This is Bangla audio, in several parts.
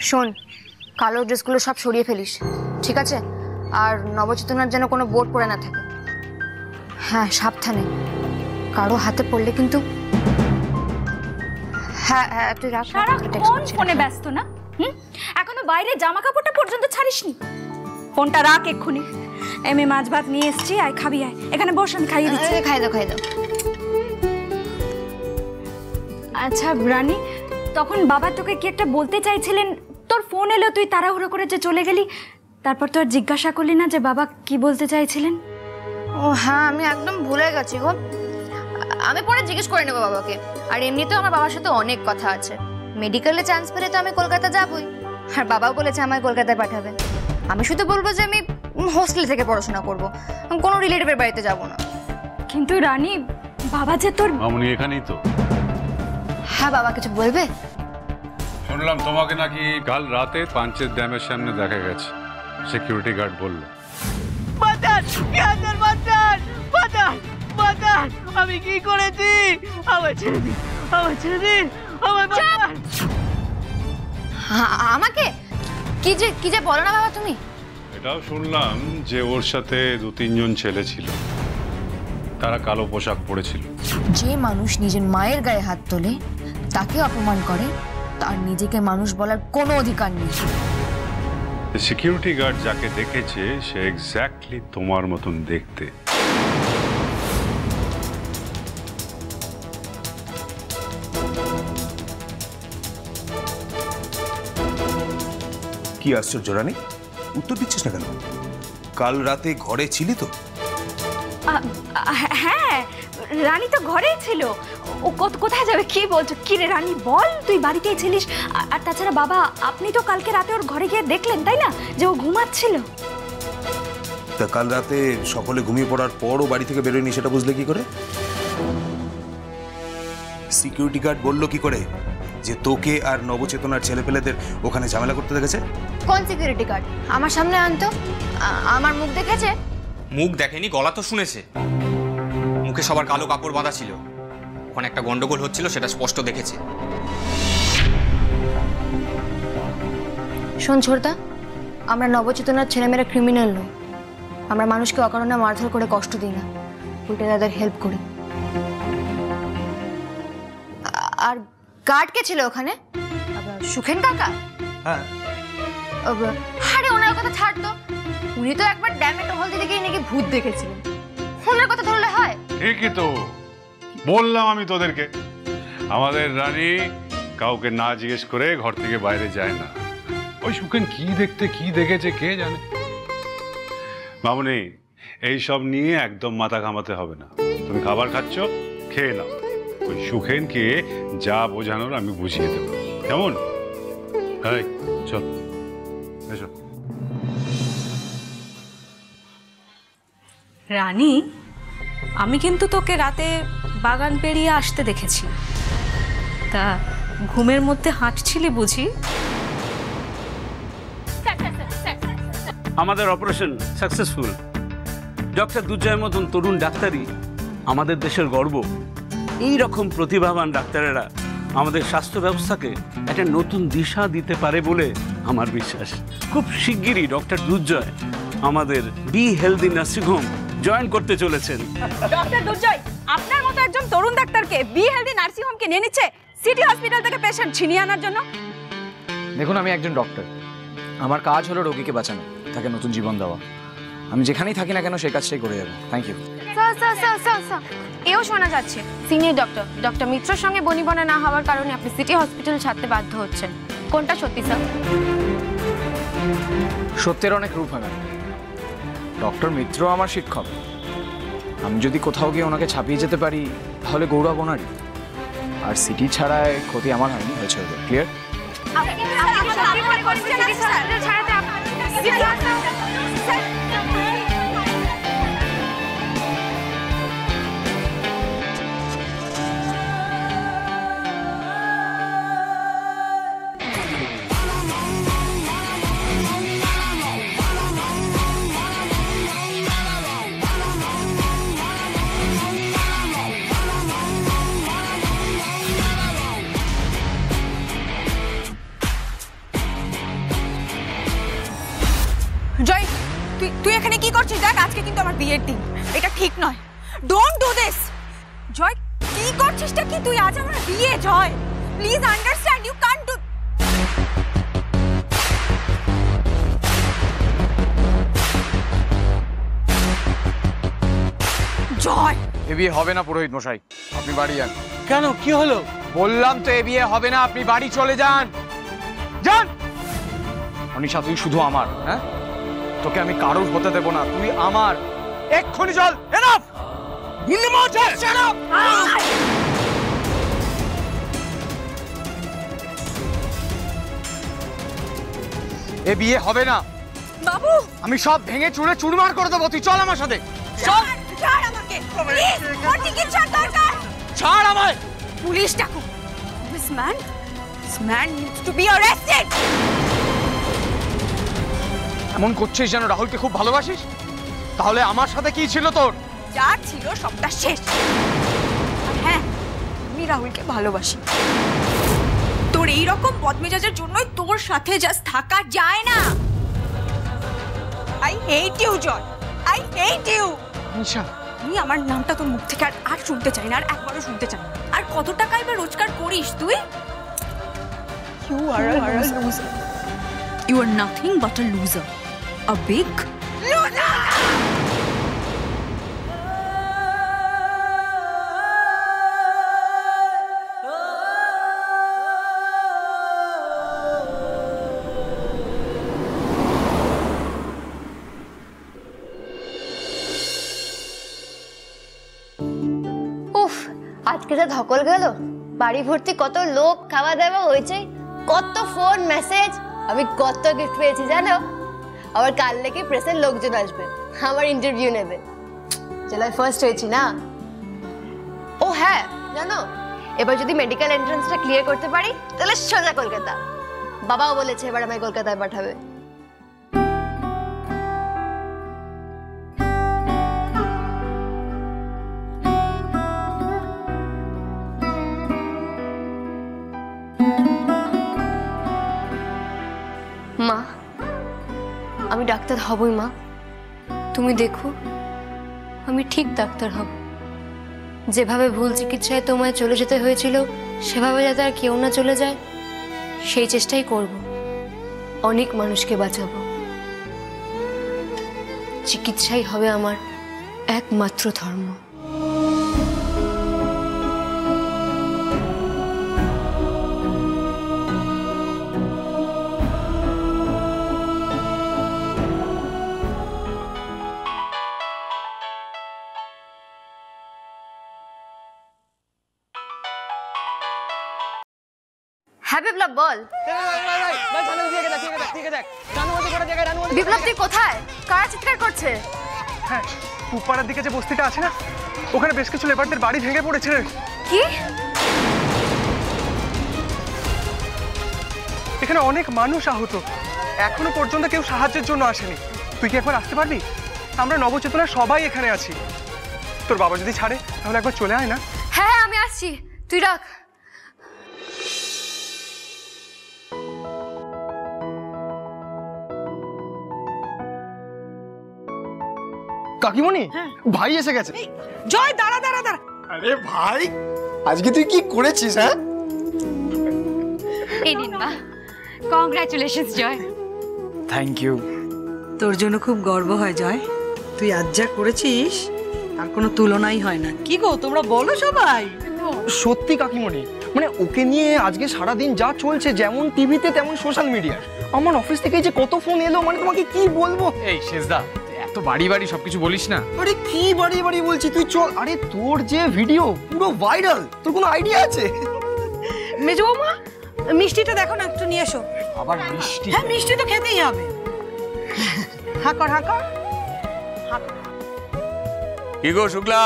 শোন, কালো ড্রেসগুলো সব সরিয়ে ফেলিস, ঠিক আছে? আর নবচেতনার যেন কোনো বোর্ড পড়ে না থাকে। হ্যাঁ, সাবধানে, কারো হাতে পড়লে কিন্তু। হ্যাঁ হ্যাঁ, তুই রাখ। সারাক্ষণ ফোনে ব্যস্ত না? এখনো বাইরে জামা কাপড়টা পর্যন্ত ছাড়িসনি। ফোনটা রাখ এক্ষুনি। এমএ মাছ ভাত নিয়ে এসছি, আয় খাবি, আয় এখানে বস, আমি খাইয়ে দিচ্ছি। খাই দাও, খাই দাও। আচ্ছা রানী, তখন বাবা তোকে কি একটা বলতে চাইছিলেন, তোর ফোন এলো, তুই তাড়াহুড়ো করে যে চলে গেলি, তারপর তো আর জিজ্ঞাসা করলি না যে বাবা কি বলতে চাইছিলেন? ও হ্যাঁ, আমি একদম ভুলে গেছি গো। আমি পরে জিজ্ঞেস করে নেবো বাবাকে। আর এমনিতেও আমার বাবার সাথে অনেক কথা আছে। মেডিকেলে চান্স পেলে তো আমি কলকাতা যাবই, আর বাবাও বলেছে আমায় কলকাতায় পাঠাবে। আমি শুধু বলবো যে আমি হোস্টেল থেকে পড়াশোনা করব, কোনো রিলেটিভের বাড়িতে যাব না। কিন্তু রানী, বাবা যে তোর মামুনি এখানেই তো। হ্যাঁ বাবা, কিছু বলবে? শুনলাম তোমাকে নাকি কাল রাতে পাঞ্চের ড্যামের সামনে দেখা গেছে, সিকিউরিটি গার্ড বলল। আমি কি করেছি? আমায় ছেড়ে দিন, আমায় ছেড়ে দিন, আমায় বাঁচান। আমাকে কি যে বলো না বাবা তুমি। এটাও শুনলাম যে ওর সাথে 2-3 জন ছেলে ছিল, তারা কালো পোশাক পরেছিল। যে মানুষ নিজের মায়ের গায়ে হাত তোলে, তাকে অপমান করে, তার নিজেকে মানুষ বলার কোনো অধিকার নেই। সিকিউরিটি গার্ড যাকে দেখেছে সে এক্স্যাক্টলি তোমার মতন দেখতে। কি আশ্চর্য রানী, উত্তর দিচ্ছিস না কেন? কাল রাতে ঘরে ছিলি তো? হ্যাঁ, রানী তো ঘরেই ছিল। ও কোথায় যাবে? কি বলছো? কি রে রানী, বল, তুই বাড়িতেই ছিলিস। আর তাছাড়া বাবা, আপনি তো কালকে রাতে ওর ঘরে গিয়ে দেখলেন, তাই না, যে ও ঘুমাচ্ছিল? তা কাল রাতে সকলে ঘুমিয়ে পড়ার পরও বাড়ি থেকে বেরোয়নি, সেটা বুঝলে কি করে? সিকিউরিটি গার্ড বললো কি করে যে তোকে আর নবচেতনার ছেলেপেলেদের ওখানে ঝামেলা করতে দেখেছে? কোন সিকিউরিটি গার্ড? আমার সামনে আনতো। আমার মুখ দেখেছে? মুখ দেখেনি, গলা তো শুনেছে। মুখে সবার কালো কাপড় বাঁধা ছিল, ওখানে একটা গন্ডগোল হচ্ছিল, সেটা স্পষ্ট দেখেছে। শোন ছোটদা, আমরা নবচেতনার ছেলেমেয়েরা ক্রিমিনাল নই। আমরা মানুষকে অকারণে মারধর করে কষ্ট দিই না, উল্টে তাদের হেল্প করি। আর গার্ড কে ছিল ওখানে? সুখেন কাকা? হ্যাঁ। আরে ওনার কথা ছাড়তো, উনি তো একবার ড্যামে টহল দিতে গিয়ে নাকি ভূত দেখেছিলেন। ওনার কথা ধরলে হয়? ঠিকই তো বললাম আমি তোদেরকে, আমাদের রানী কাউকে না জিজ্ঞেস করে ঘর থেকে বাইরে যায় না। ওই সুখেন কি দেখতে কি দেখেছে কে জানে। মামুনি, এইসব নিয়ে একদম মাথা ঘামাতে হবে না। তুমি খাবার খাচ্ছ, খেয়ে নাও। ওই সুখেনকে যা বোঝানোর আমি বুঝিয়ে দেবো, কেমন? এই চল, এসো। রানী, আমি কিন্তু তোকে রাতে বাগান পেরিয়ে আসতে দেখেছি। তা ঘুমের মধ্যে হাঁটছিলি বুঝি? আমাদের অপারেশন সাকসেসফুল। ডক্টর দুর্জয়ের মতন তরুণ ডাক্তারই আমাদের দেশের গর্ব। এই রকম প্রতিভাবান ডাক্তারেরা আমাদের স্বাস্থ্য ব্যবস্থাকে একটা নতুন দিশা দিতে পারে বলে আমার বিশ্বাস। খুব শিগগিরই ডক্টর দুর্জয় আমাদের be healthy nursing home join করতে চলেছেন। ডক্টর দুর্জয় আপনার মতো একজন তরুণ ডাক্তারকে বি হেলদি নার্সিং হোমকে নিয়ে নিচ্ছে সিটি হসপিটাল থেকে পেশেন্ট ছিনিয়ে আনার জন্য। দেখুন, আমি একজন ডক্টর, আমার কাজ হলো রোগীকে বাঁচানো, তাকে নতুন জীবন দেওয়া। আমি যেখানেই থাকি না কেন সেই কাজটাই করে যাবো। Thank you. স্যার, এও শোনা যাচ্ছে সিনিয়র ডক্টর মিত্রর সঙ্গে বনিবনা না হওয়ার কারণে আপনি সিটি হসপিটাল ছাড়তে বাধ্য হচ্ছেন। কোনটা সত্যি স্যার? সত্যের অনেক রূপ হয়। ডক্টর মিত্র আমার শিক্ষক। আমি যদি কোথাও গিয়ে ওনাকে ছাপিয়ে যেতে পারি তাহলে গৌরব ওনারই। আর সিটি ছাড়ায় ক্ষতি আমার হয়নি, হয়েছে ওদের। ক্লিয়ার? তুই এখানে কি করছিস? দেখ আজকে কিন্তু আমার বিয়ের দিন, এটা ঠিক নয়। Don't do this. জয় কি করছিসটা কি তুই? আজ আমার বিয়ে Joy, please understand, you can't do. Joy এ বিয়ে হবে না পুরোহিত মশাই, আপনি বাড়ি যান। কেন, কি হলো? বললাম তো এ বিয়ে হবে না, আপনি বাড়ি চলে যান। যান। অনিশা তুই শুধু আমার, হ্যাঁ, তোকে আমি কারোর হতে দেব না, তুই আমার। এক্ষুনি চল। এনাফ। এ বিয়ে হবে না বাবু। আমি সব ভেঙে চুরে চুরমার করে দেবো, তুই চল আমার সাথে। ছাড় আমাকে প্লিজ, ওর চিকিৎসার দরকার। ছাড় আমায়। পুলিশ ডাকো। This man needs to be arrested. এমন করছিস যেন রাহুলকে খুব ভালোবাসিস। তাহলে আমার সাথে কি ছিল তোর? যা ছিল সবটা শেষ। হ্যাঁ, আমি রাহুলকে ভালোবাসি। তোর এই রকম বদমেজাজের জন্যই তোর সাথে জাস্ট থাকা যায় না। I hate you, Joy. I hate you. নিশা, আমি আমার নামটা তোর মুখ থেকে আর শুনতে চাই না, আর একবারও শুনতে চাই না। আর কত টাকাই বা রোজগার করিস তুই? You are a loser. You are nothing but a loser. A big loser. উফ, আজকে যা ধকল গেল। বাড়ি ভর্তি কত লোক, খাওয়া দাওয়া হয়েছে, কত ফোন মেসেজ, আমি কত গিফট পেয়েছি জানো। আবার কাল থেকে প্রেসের লোকজন আসবে, আমার ইন্টারভিউ নেবে। জেলায় ফার্স্ট হয়েছি না। ও হ্যাঁ জানো, এবার যদি মেডিকেল এন্ট্রান্সটা ক্লিয়ার করতে পারি তাহলে সোজা কলকাতা। বাবাও বলেছে এবার আমায় কলকাতায় পাঠাবে। মা, আমি ডাক্তার হবই মা, তুমি দেখো আমি ঠিক ডাক্তার হব। যেভাবে ভুল চিকিৎসায় তোমায় চলে যেতে হয়েছিল সেভাবে যাতে আর কেউ না চলে যায়, সেই চেষ্টাই করব। অনেক মানুষকে বাঁচাবো। চিকিৎসাই হবে আমার একমাত্র ধর্ম। হ্যাঁ বিপ্লব বল। বিপ্লব তুই কোথায়? কারা চিৎকার করছে? হ্যাঁ, উপপাড়ার দিকে যে বস্তিটা আছে না, ওখানে বেশ কিছু লেবারদের বাড়ি ভেঙে পড়েছে। কি? এখানে অনেক মানুষ আহত, এখনো পর্যন্ত কেউ সাহায্যের জন্য আসেনি। তুই কি একবার আসতে পারবি? আমরা নবচেতনার সবাই এখানে আছি। তোর বাবা যদি ছাড়ে তাহলে একবার চলে আয় না। হ্যাঁ হ্যাঁ আমি আসছি, তুই রাখ। কাকিমণি, ভাই এসে গেছে। জয় দাঁড়া দাঁড়া দাঁড়া। আরে ভাই, আজকে তুই কি করেছিস? হ্যাঁ, এই নিন মা, কংগ্রাচুলেশনস জয়। Thank you. তোর জন্য খুব গর্ব হয় জয়, তুই আজ যা করেছিস আর কোনো তুলনাই হয় না। কি গো তোমরা বলো সবাই? সত্যি কাকিমণি, মানে ওকে নিয়ে আজকে সারাদিন যা চলছে, যেমন টিভিতে তেমন সোশ্যাল মিডিয়া। আমার অফিস থেকে যে কত ফোন এলো, মানে তোমাকে কি বলবো। এই শেষদা, এত বাড়ি বাড়ি সবকিছু বলিস না। আরে কি বাড়ি বাড়ি বলছি, তুই চল। আরে তোর যে ভিডিও পুরো ভাইরাল, তোর কোনো আইডিয়া আছে? মেজো বৌমা, মিষ্টিটা দেখো না, একটু নিয়ে এসো। আবার মিষ্টি? হ্যাঁ, মিষ্টি তো খেতেই হবে। হাঁকর হাঁকর। কি গো শুক্লা,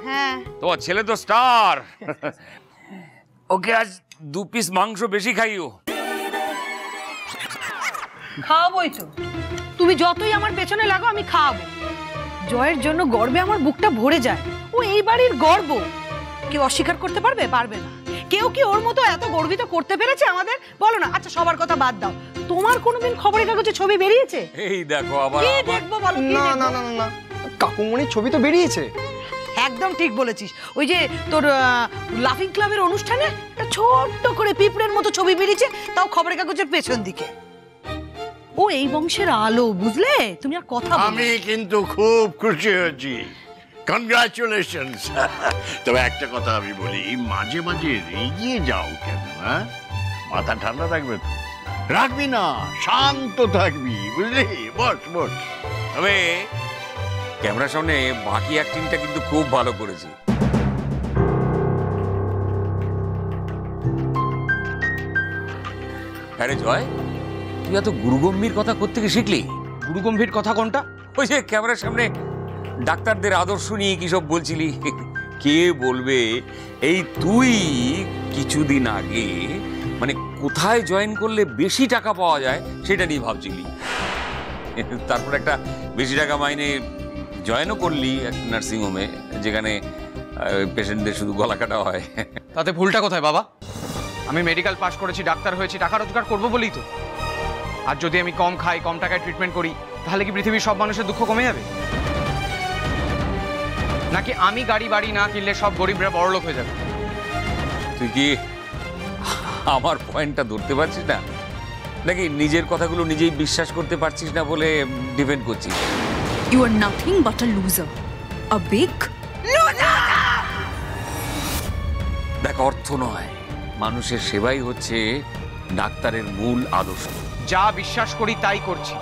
হ্যাঁ তোমার ছেলে তো স্টার। ওকে আজ 2 পিস মাংস বেশি খাইও। খাওয়াবোই তো, তুমি যতই আমার পেছনে লাগো আমি খাওয়াবো। জয়ের জন্য গর্বে আমার বুকটা ভরে যায়। ও এই বাড়ির গর্ব, কেউ অস্বীকার করতে পারবে? পারবে না। কেউ কেউ কি ওর মতো এত গর্বিত করতে পেরেছে আমাদের? বলো না। আচ্ছা সবার কথা বাদ দাও, তোমার কোনোদিন খবরের কাগজে ছবি বেরিয়েছে? এই দেখো আবার কি দেখবো বলো? না না না না না, কাকুমণির ছবি তো বেরিয়েছে। একদম ঠিক বলেছিস। ওই যে তোর লাফিং ক্লাবের অনুষ্ঠানে একটা ছোট্ট করে পিঁপড়ের মতো ছবি বেরিয়েছে, তাও খবরের কাগজের পেছন দিকে। ও এই বংশের আলো, বুঝলে? তুমি আর কথা বলো না। আমি কিন্তু খুব খুশি হয়েছি, কনগ্রাচুলেশনস। তবে একটা কথা আমি বলি, মাঝে মাঝে রেগে যাও কেন? হ্যাঁ, মাথা ঠান্ডা রাখবে তো? রাখবি না, শান্ত থাকবি, বুঝলি? বস বস। তবে ক্যামেরার সামনে বাকি অ্যাক্টিংটা কিন্তু খুব ভালো করেছি। আরে জয়, তুই এত গুরুগম্ভীর কথা কোত্থেকে শিখলি? গুরুগম্ভীর কথা কোনটা? ওই যে ক্যামেরার সামনে ডাক্তারদের আদর্শ নিয়ে কি সব বলছিলি। কে বলবে এই তুই কিছুদিন আগে মানে কোথায় জয়েন করলে বেশি টাকা পাওয়া যায় সেটা নিয়ে ভাবছিলি, তারপর একটা বেশি টাকা মাইনে জয়েনও করলি এক নার্সিংহোমে, যেখানে পেশেন্টদের শুধু গলা কাটা হয়। তাতে ভুলটা কোথায় বাবা? আমি মেডিকেল পাস করেছি, ডাক্তার হয়েছি, টাকা রোজগার করবো বলেই তো। আর যদি আমি কম খাই, কম টাকায় ট্রিটমেন্ট করি, তাহলে কি পৃথিবীর সব মানুষের দুঃখ কমে যাবে? নাকি আমি গাড়ি বাড়ি না কিনলে সব গরিবরা বড়লোক হয়ে যাবে? তুই কি আমার পয়েন্টটা ধরতে পারছিস না, নাকি নিজের কথাগুলো নিজেই বিশ্বাস করতে পারছিস না বলে ডিপেন্ড করছিস? You are nothing but a loser. A big loser! দেখ, অর্থ নয়, মানুষের সেবাই হচ্ছে ডাক্তারের মূল আদর্শ। যা বিশ্বাস করি তাই করছি।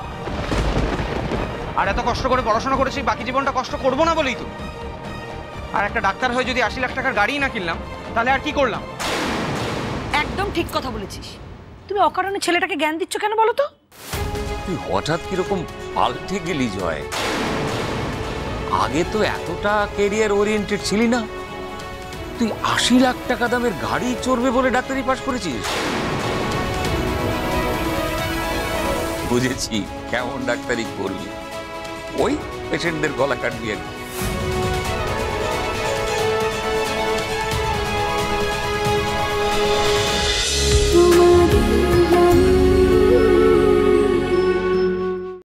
আর এত কষ্ট করে পড়াশোনা করেছি, বাকি জীবনটা কষ্ট করবো না বলেই তো। আর একটা ডাক্তার হয়ে যদি 80 লাখ টাকার গাড়ি না কিনলাম, তাহলে আর কি করলাম? একদম ঠিক কথা বলেছিস। তুমি অকারণে ছেলেটাকে জ্ঞান দিচ্ছ কেন বলো তো? তুই হঠাৎ কিরকম পাল্টে গেলি জয়। আগে তো এতটা ক্যারিয়ার ওরিয়েন্টেড ছিলি না। তুই 80 লাখ টাকা দামের গাড়ি চড়বে বলে ডাক্তারি পাস করেছিস। বুঝেছি কেমন ডাক্তারি করবি, ওই পেশেন্টদের গলা কাটবি আর কি।